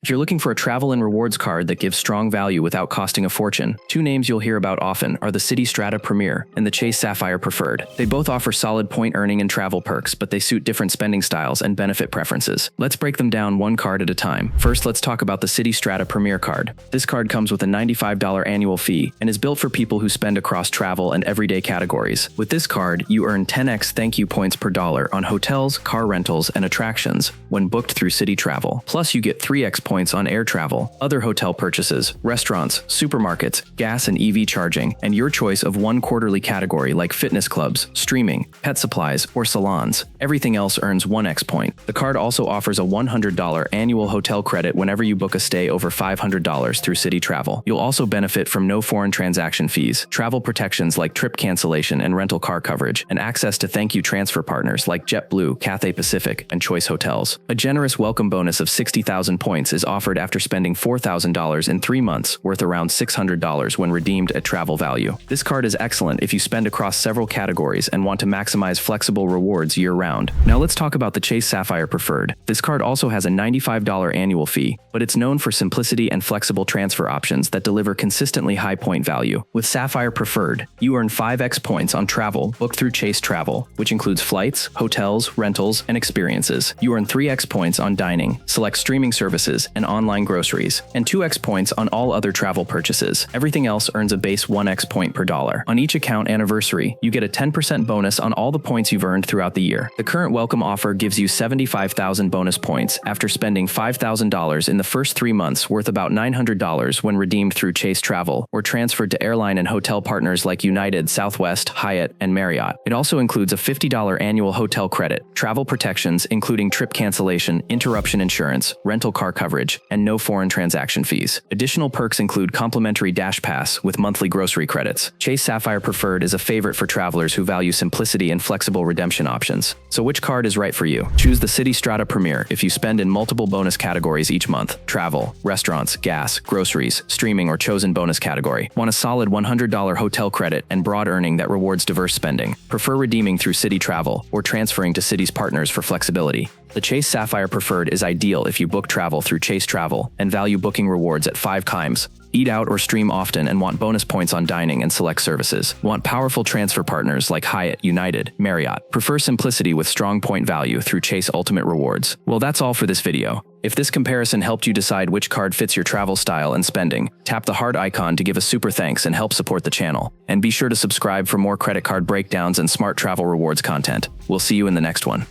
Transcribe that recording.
If you're looking for a travel and rewards card that gives strong value without costing a fortune, two names you'll hear about often are the Citi Strata Premier and the Chase Sapphire Preferred. They both offer solid point earning and travel perks, but they suit different spending styles and benefit preferences. Let's break them down one card at a time. First, let's talk about the Citi Strata Premier card. This card comes with a $95 annual fee and is built for people who spend across travel and everyday categories. With this card, you earn 10x thank you points per dollar on hotels, car rentals, and attractions when booked through Citi Travel. Plus, you get 3x points on air travel, other hotel purchases, restaurants, supermarkets, gas and EV charging, and your choice of one quarterly category like fitness clubs, streaming, pet supplies, or salons. Everything else earns 1x point. The card also offers a $100 annual hotel credit whenever you book a stay over $500 through Citi Travel. You'll also benefit from no foreign transaction fees, travel protections like trip cancellation and rental car coverage, and access to thank you transfer partners like JetBlue, Cathay Pacific, and Choice Hotels. A generous welcome bonus of 60,000 points is offered after spending $4,000 in 3 months, worth around $600 when redeemed at travel value. This card is excellent if you spend across several categories and want to maximize flexible rewards year-round. Now let's talk about the Chase Sapphire Preferred. This card also has a $95 annual fee, but it's known for simplicity and flexible transfer options that deliver consistently high point value. With Sapphire Preferred, you earn 5x points on travel booked through Chase Travel, which includes flights, hotels, rentals, and experiences. You earn 3x points on dining, select streaming services, and online groceries, and 2x points on all other travel purchases. Everything else earns a base 1x point per dollar. On each account anniversary, you get a 10% bonus on all the points you've earned throughout the year. The current welcome offer gives you 75,000 bonus points after spending $5,000 in the first 3 months, worth about $900 when redeemed through Chase Travel or transferred to airline and hotel partners like United, Southwest, Hyatt, and Marriott. It also includes a $50 annual hotel credit, travel protections including trip cancellation, interruption insurance, rental car coverage, and no foreign transaction fees. Additional perks include complimentary Dash Pass with monthly grocery credits. Chase Sapphire Preferred is a favorite for travelers who value simplicity and flexible redemption options. So which card is right for you? Choose the Citi Strata Premier if you spend in multiple bonus categories each month: travel, restaurants, gas, groceries, streaming, or chosen bonus category. Want a solid $100 hotel credit and broad earning that rewards diverse spending? Prefer redeeming through Citi Travel or transferring to Citi's partners for flexibility. The Chase Sapphire Preferred is ideal if you book travel through Chase Travel and value booking rewards at 5 times. Eat out or stream often and want bonus points on dining and select services. Want powerful transfer partners like Hyatt, United, Marriott. Prefer simplicity with strong point value through Chase Ultimate Rewards. Well, that's all for this video. If this comparison helped you decide which card fits your travel style and spending, tap the heart icon to give a super thanks and help support the channel. And be sure to subscribe for more credit card breakdowns and smart travel rewards content. We'll see you in the next one.